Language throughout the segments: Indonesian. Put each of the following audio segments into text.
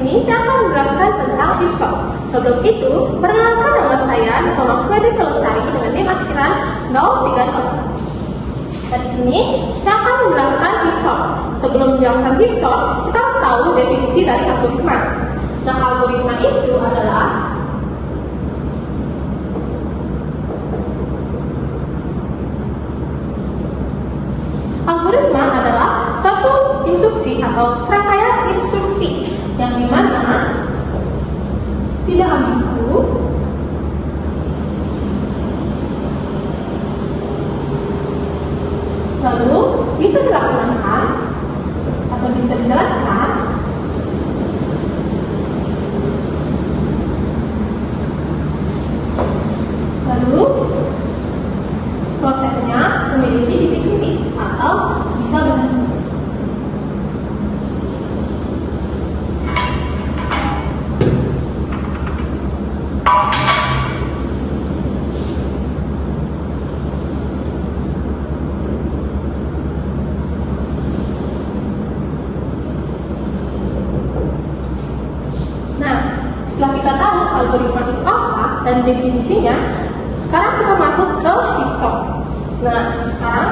sini saya akan menjelaskan tentang Ipsop. Sebelum itu, perkenalkan nama saya, nama saya Desa Lestari dengan NIM akhiran 03. Dan di sini saya akan menjelaskan Ipsop. Sebelum menjelaskan Ipsop, kita harus tahu definisi dari algoritma. Nah, algoritma itu adalah suatu instruksi atau serangkaian instruksi yang dimana tidak ambigu, lalu bisa dilaksanakan atau bisa dijalankan lalu prosesnya memiliki titik-titik atau bisa berhenti. Setelah kita tahu algoritma itu apa dan definisinya, sekarang kita masuk ke Ipsop. Nah, sekarang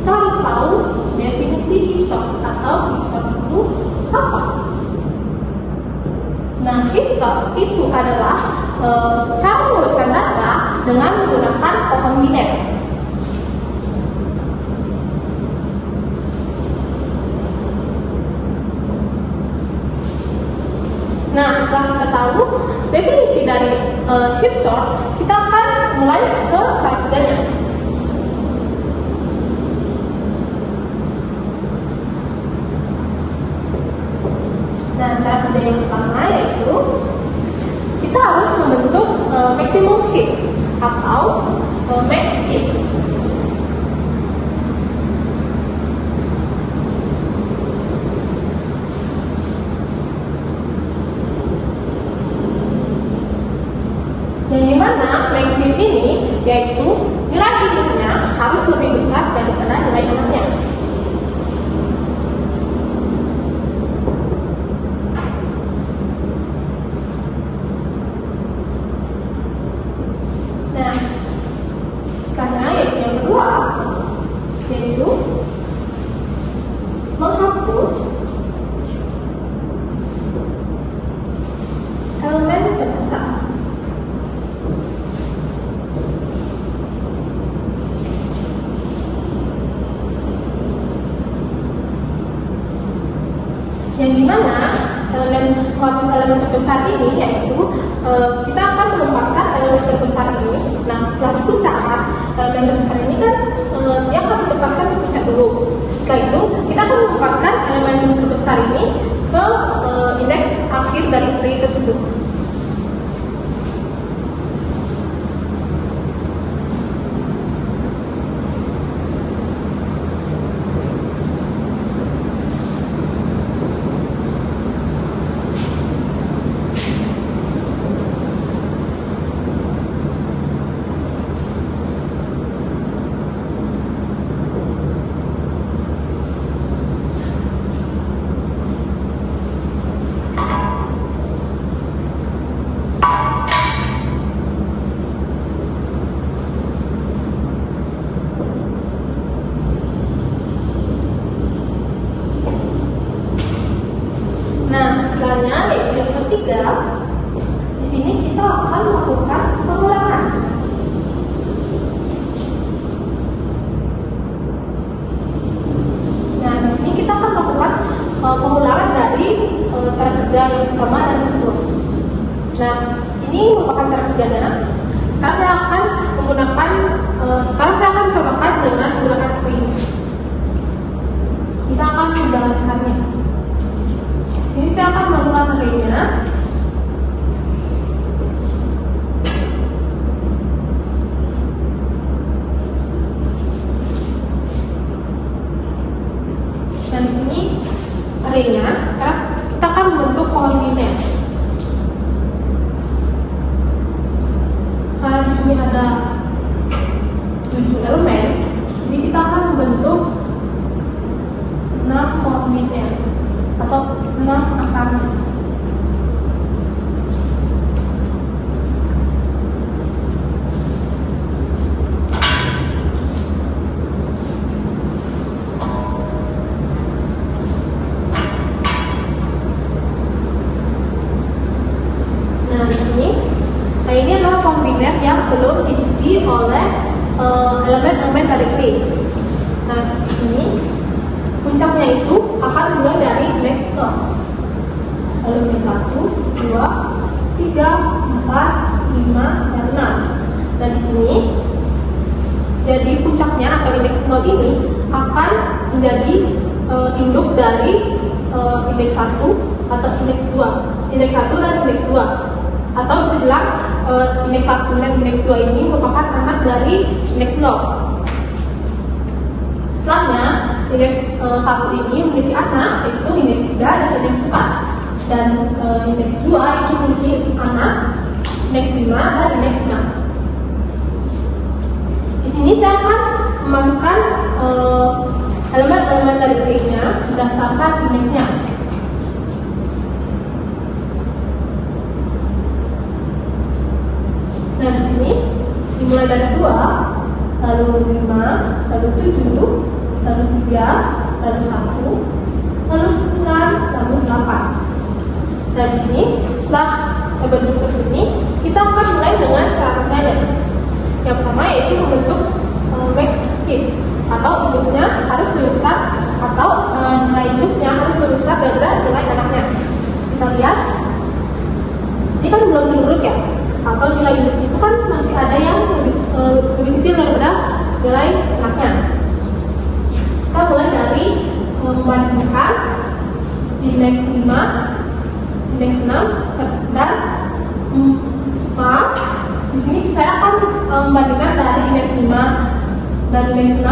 kita harus tahu definisi Ipsop atau Ipsop itu apa. Nah, Ipsop itu adalah cara mengumpulkan data dengan menggunakan pohon biner. Nah, setelah kita tahu definisi dari Ipsop, kita akan mulai ke cara kerjanya. Nah, cara kerja yang pertama yaitu kita harus membentuk maximum heap atau max heap. Yang dimana max heap ini yaitu nilai inputnya harus lebih besar daripada nilai outputnya. Nah, sekarang yaitu yang kedua yaitu menghapus elemen terbesar. Yang dimana elemen terbesar ini yaitu kita akan menempatkan elemen terbesar ini. Nah, setelah dipuncakkan elemen terbesar ini kan dia akan ditempatkan di puncak dulu. Setelah itu kita akan menempatkan elemen terbesar ini ke indeks akhir dari tree tersebut. Yang ketiga, di sini kita akan melakukan pengulangan. Nah, di sini kita akan melakukan pengulangan dari cara kerja yang pertama dan kedua. Nah, ini merupakan cara kerjanya. Sekarang saya akan cobakan dengan menggunakan print. Kita akan menjalankannya. Ini saya akan melakukan printnya. Dan di sini arraynya. Sekarang kita akan membentuk pohon biner. Karena di sini ada 7 elemen, jadi kita akan membentuk 6 pohon biner. atau 6 akarnya. Nah, ini adalah form biner yang belum diisi oleh elemen-elemen dari P. Nah, di sini puncaknya itu akan mulai dari next stop. Lalu 1, 2, 3, 4, 5, dan 6. Dan di sini jadi puncaknya atau indeks 0 ini akan menjadi induk dari indeks 1 atau indeks 2. Indeks 1 dan indeks 2. Atau bisa bilang indeks 1 dan indeks 2 ini merupakan anak dari indeks 0. Setelahnya, indeks 1 ini memiliki anak, yaitu indeks 3 dan indeks 4. Dan indeks 2 itu memiliki anak, indeks 5 dan indeks 6. Di sini saya akan memasukkan elemen-elemen dari B-nya berdasarkan indeksnya. Nah, di sini dimulai dari 2, lalu 5, lalu 7, lalu 3, lalu 1, lalu 9, lalu 8. Nah, di sini setelah bentuk seperti ini, kita akan mulai dengan cara metode. Yang pertama yaitu membentuk max heap, atau induknya harus lebih besar, atau nilai induknya harus lebih besar daripada nilai anaknya. Kita lihat, ini kan belum diurut ya, atau nilai induk itu kan masih ada yang lebih kecil daripada nilai anaknya. Kita mulai dari membandingkan indeks 5, indeks 6, dan di sini saya akan membandingkan dari indeks 5 dan indeks 6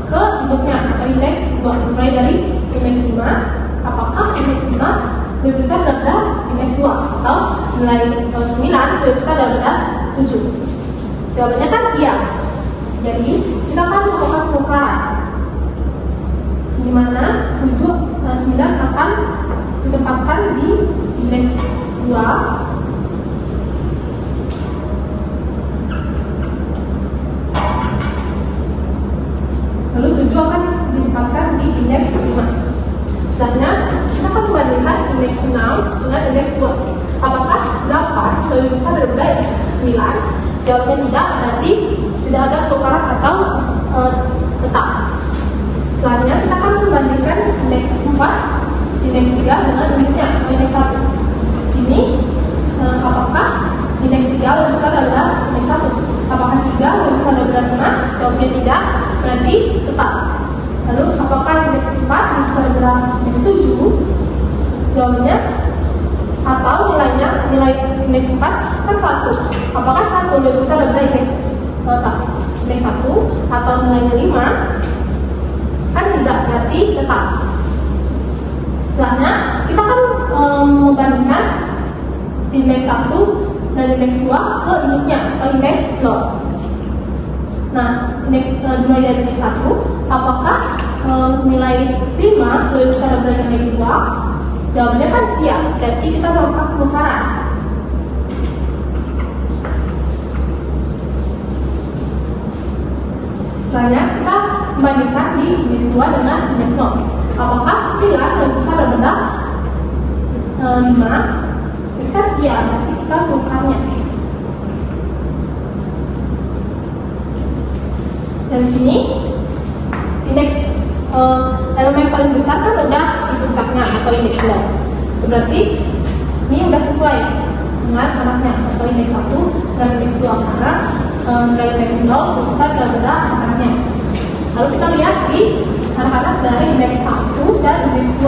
ke induknya atau indeks 2. Mulai dari indeks 5, apakah indeks 5 lebih besar daripada indeks 2 atau nilai 9 lebih besar daripada 7? Jawabannya kan iya. Jadi kita akan melakukan penukaran, di mana 9 akan ditempatkan di indeks 2, lalu 7 akan ditempatkan di indeks 5. Selanjutnya kita akan membandingkan indeks 6 dengan indeks 2. Apakah 8 lebih besar daripada 9? Jawabnya tidak, berarti tidak ada penukaran atau tetap. Selanjutnya kita akan membandingkan indeks 4, indeks 3 dengan induknya, indeks 1. Di sini apakah indeks 3 lebih besar daripada indeks 1? Apakah 3 lebih besar daripada 5? Jawabnya tidak, berarti tetap. Lalu apakah indeks 4 lebih besar daripada indeks 7? Jawabannya atau nilai indeks 4 kan 1. Apakah 1 lebih besar daripada indeks 1? Indeks 1 atau nilainya 5? Kan tidak, berarti tetap. Selanjutnya kita akan membandingkan indeks 1 dan indeks 2 ke induknya atau indeks 0. Nah, indeks dimulai dari indeks 1, apakah nilai 5 lebih besar daripada indeks 2? Jawabannya kan iya, berarti kita melakukan penukaran. Selanjutnya kita membandingkan di indeks 2 dengan indeks 0. Apakah 9 lebih besar daripada 5? Ini kan iya, berarti kita menukarnya. Dari sini indeks elemen yang paling besar kan udah di puncaknya atau indeks 0. Berarti ini udah sesuai dengan anaknya atau indeks 1 dan indeks 2 karena nilai indeks 0 lebih besar daripada anaknya. Lalu kita lihat di anak-anak dari indeks 1 dan indeks 2.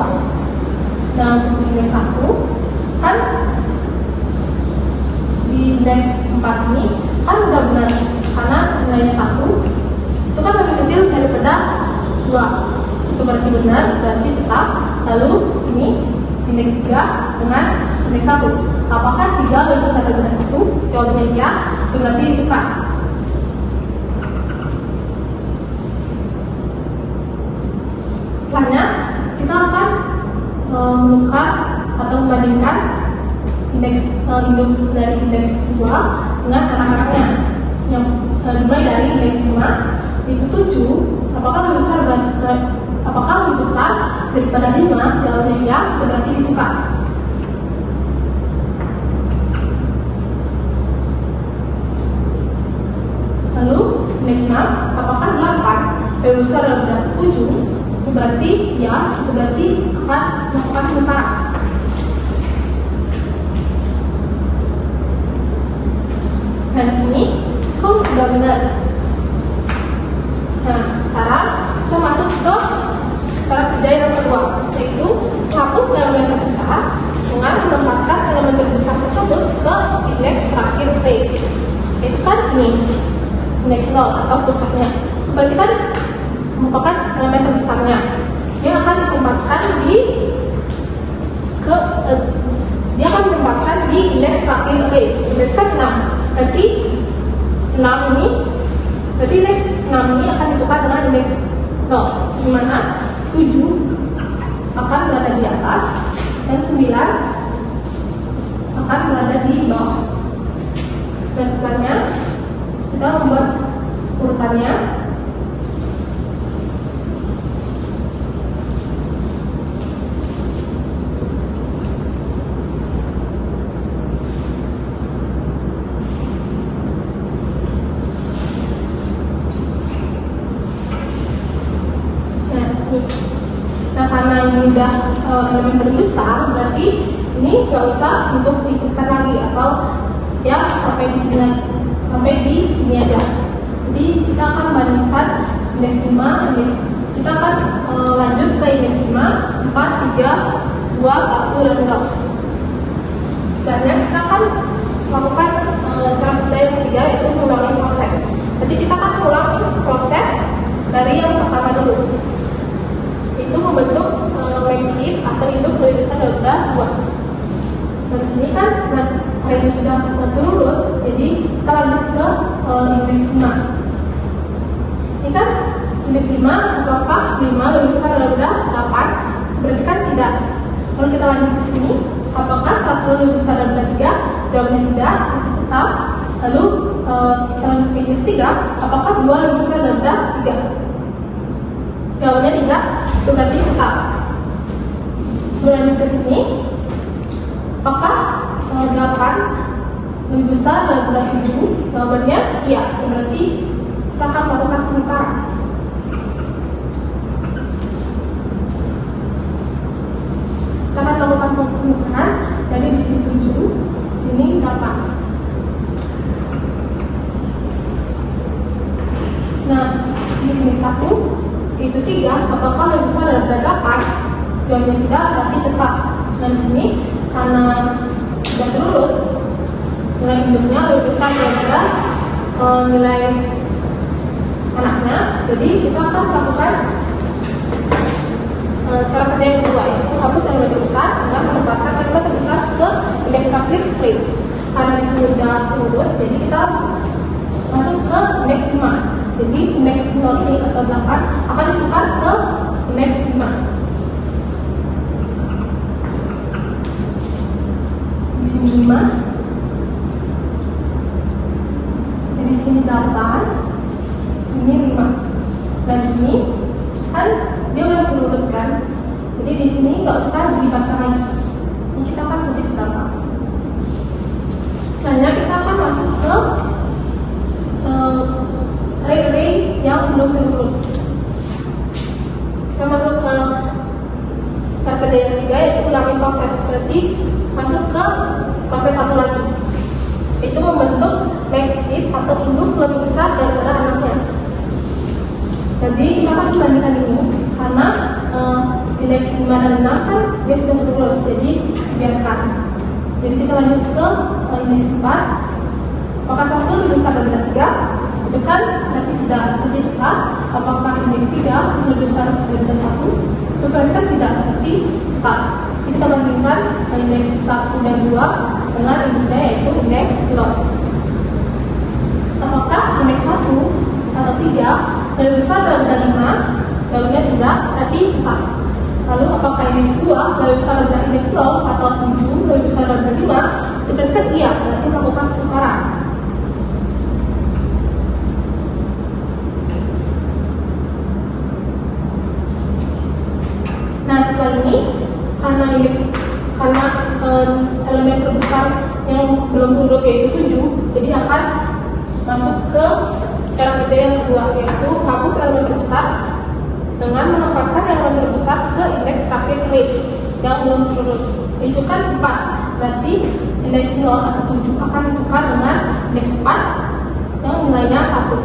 Nah, untuk indeks 1 kan di indeks 4 ini kan udah benar karena nilainya 1 itu kan lebih kecil daripada 2. Itu berarti benar, berarti tetap. Lalu ini indeks 3 dengan indeks 1. Apakah 3 lebih besar daripada 1? Jawabannya iya, itu berarti ditukar. Selanjutnya kita akan menukar atau membandingkan indeks induk dari indeks 2 dengan anak-anaknya yang dimulai dari indeks 5 itu 7, apakah lebih besar daripada 5, jawabannya ya, berarti ditukar. Lalu indeks 6, apakah 8 lebih besar daripada 7, itu berarti ya, itu berarti akan melakukan penukaran. Nah, di sini kok nggak benar. Nah, sekarang kita masuk ke cara kerja yang kedua, yaitu menghapus elemen terbesar dengan menempatkan elemen terbesar tersebut ke indeks terakhir T. Itu kan ini indeks 0 atau puncaknya. Berarti kan merupakan elemen terbesarnya. Dia akan ditempatkan di indeks terakhir T. Berarti kan 6. Berarti 6 ini, berarti indeks 6 ini akan ditukar dengan indeks 0, di mana 7 akan berada di atas dan 9 akan berada di bawah. Dan setelahnya kita membuat urutannya. Nah, karena ini udah elemen terbesar, berarti ini nggak usah untuk diikutkan lagi atau ya sampai di sini aja. Jadi kita akan bandingkan indeks 5, kita akan lanjut ke indeks 5, 4, 3, 2, 1 dan 0. Selanjutnya kita akan melakukan cara kerja yang ketiga, yaitu mengulangi proses. Jadi kita akan mengulangi proses dari yang pertama dulu, itu membentuk max heap atau induk lebih besar daripada 2. Nah, di sini kan ini sudah terurut, jadi kita lanjut ke indeks 5. Ini kan indeks 5, apakah 5 lebih besar daripada 8? Berarti kan tidak. Kalau kita lanjut ke sini, apakah 1 lebih besar daripada 3? Jawabannya tidak, tetap. Lalu kita lanjut ke indeks 3, apakah 2 lebih besar daripada 3? Jawabannya tidak, itu berarti tetap. Berlanjut ke sini, apakah 8 lebih besar daripada 7? Jawabannya iya, itu berarti kita akan melakukan penukaran. Kita akan melakukan penukaran dari di sini 7, sini 8. Nah, ini 1, itu 3, apakah lebih besar daripada 8? Jawabannya tidak, berarti tetap. Dan di sini karena sudah terurut, nilai induknya lebih besar daripada nilai anaknya, jadi kita akan melakukan cara kerja yang kedua, yaitu menghapus elemen terbesar dengan menempatkan elemen terbesar ke indeks terakhir T. Karena di sini sudah terurut, jadi kita masuk ke indeks 5. Jadi indeks 0 ini atau 8 akan ditukar ke indeks 5. Di sini 5. Jadi di sini 8. Ini 5. Dan di sini kan dia udah terurut kan. Jadi di sini nggak usah dilibatkan lagi. Ini kita akan tulis 8. Selanjutnya kita akan masuk ke array yang belum terurut. Kita masuk ke cara kerja yang ketiga, yaitu ulangi proses. Berarti masuk ke proses satu lagi, itu membentuk max heap atau induk lebih besar daripada anaknya. Jadi kita akan membandingkan ini karena indeks 5 dan 6 kan dia sudah terurut, jadi biarkan. Jadi kita lanjut ke indeks 4. Apakah 1 lebih besar daripada 3? Itu kan berarti tidak, berarti tetap. Apakah indeks 3 lebih besar daripada 1? Itu berarti kan tidak, berarti tetap. Jadi kita bandingkan indeks 1 dan 2 dengan induknya, yaitu indeks 0. Apakah indeks 1 atau 3 lebih besar daripada 5? Jawabannya tidak, berarti 4. Lalu apakah indeks 2 lebih besar daripada indeks 0 atau 7 lebih besar daripada 5? Itu berarti kan iya, berarti melakukan pertukaran. Nah, setelah ini karena elemen terbesar yang belum turut yaitu 7, jadi akan masuk ke cara kerja yang kedua, yaitu hapus elemen terbesar dengan menempatkan elemen terbesar ke indeks terakhir rate yang belum turut. Itu kan 4, berarti indeks 0 atau 7 akan ditukar dengan indeks 4 yang nilainya 1.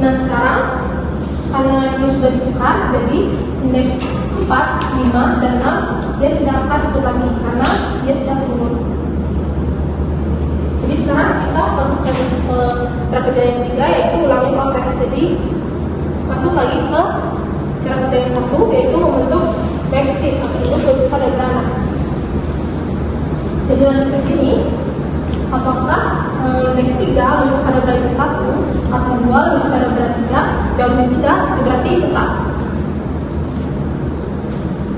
Nah, sekarang karena ini sudah ditukar, jadi indeks 4, 5, dan 6 dia tidak akan ikut lagi karena dia sudah turun. Jadi sekarang kita masuk ke cara kerja yang ketiga, yaitu ulangi proses. Jadi masuk lagi ke cara kerja yang satu, yaitu membentuk backstreet atau bentuk lebih besar dari dana. Jadi lanjut ke sini, apakah indeks 3 lebih besar dari indeks 1 atau 2 lebih besar dari 3? Jawabnya tidak, berarti tetap.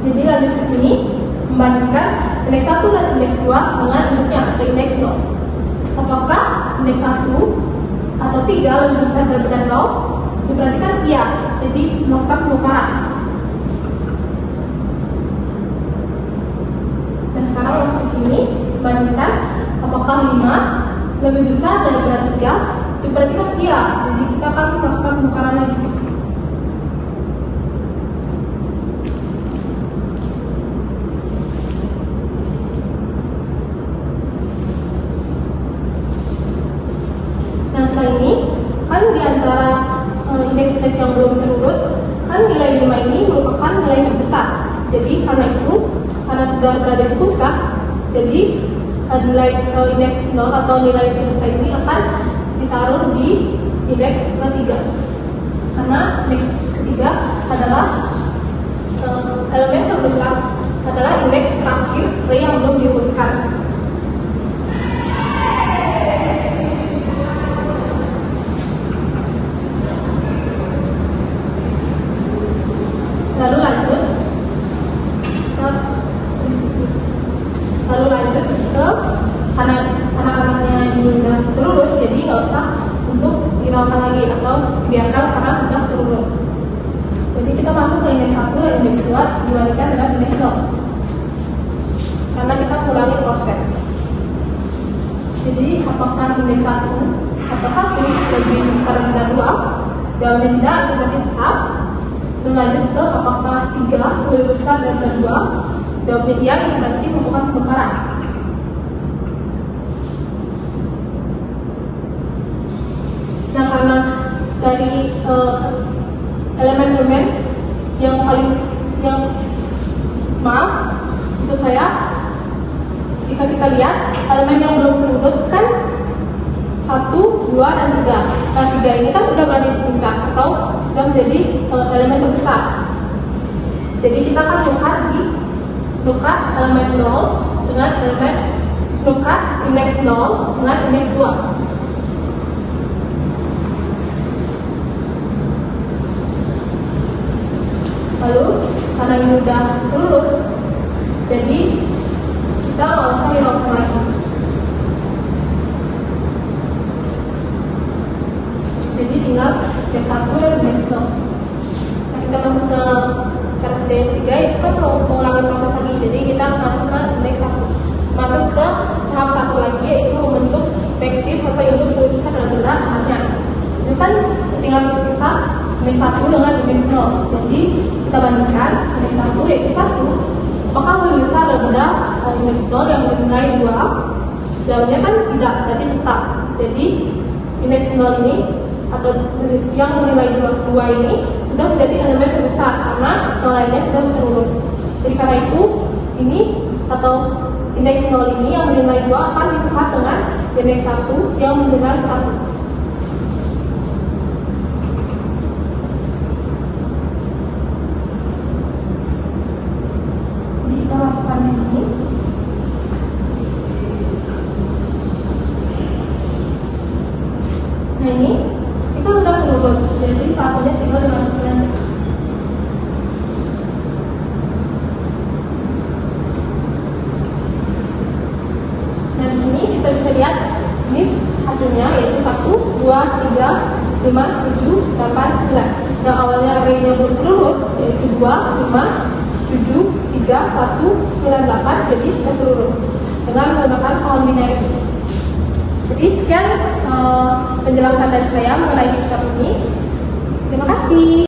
Jadi lanjut ke sini, membandingkan indeks 1 dan indeks 2 dengan induknya atau indeks 0. Apakah indeks 1 atau 3 lebih besar daripada 0? Itu berarti kan iya, jadi melakukan penukaran. Dan sekarang masuk ke sini, bandingkan apakah 5 lebih besar daripada 3? Itu berarti kan iya, jadi kita akan melakukan penukaran lagi. Nah, setelah ini kan di antara indeks-indeks yang belum terurut, kan nilai 5 ini merupakan nilai yang terbesar. Jadi karena itu, karena sudah berada di puncak, jadi nilai indeks 0 atau nilai terbesar ini akan ditaruh di indeks ketiga. Karena indeks ketiga adalah elemen terbesar adalah indeks terakhir yang belum diurutkan. Lalu lanjut ke anak-anaknya yang sudah terurut, jadi nggak usah untuk dirawakan lagi atau biarkan karena sudah terurut. Jadi kita masuk ke indeks 1 dan indeks 2 dibandingkan dengan indeks 0 karena kita mengulangi proses. Jadi apakah indeks 1 atau 1 lebih besar daripada 2? Jawabnya tidak, berarti tetap. Lanjut ke apakah 3 lebih besar daripada 2? Jawabnya iya, berarti merupakan penukaran. Nah, karena dari elemen-elemen yang maksud saya, jika kita lihat elemen yang belum terurut kan 1, 2, dan 3. Nah, 3 ini kan sudah berada di puncak atau sudah menjadi elemen terbesar. Jadi kita akan tukar elemen 0 dengan elemen tukar indeks 0 dengan indeks 2. Lalu karena ini sudah turut, jadi kita nggak usah dilakukan lagi. Jadi tinggal indeks 1 dan indeks 0. Nah, kita masuk ke cara kerja yang ketiga, itu kan mengulangi proses lagi. Jadi kita masuk ke indeks 1, masuk ke tahap 1 lagi, yaitu membentuk backstreet atau induk tulisan dalam benda hanya. Itu kan tinggal tersisa indeks 1 dengan indeks 0. Jadi kita bandingkan indeks 1 yaitu 1, apakah lebih besar daripada indeks 0 yang bernilai 2? Jawabnya kan tidak, berarti tetap. Jadi indeks 0 ini atau yang bernilai 2 ini sudah menjadi elemen terbesar karena nilainya sudah turun. Jadi karena itu ini atau indeks 0 ini yang bernilai 2 akan ditukar dengan indeks 1 yang bernilai 1. Kita masukkan di sini. Nah, ini lihat ini hasilnya yaitu 1, 2, 3, 5, 7, 8, 9. Yang awalnya arraynya berturut yaitu 2, 5, 7, 3, 1, 9, 8 jadi berturut dengan menggunakan column binary. Jadi sekian penjelasan dari saya mengenai hipsum ini. Terima kasih.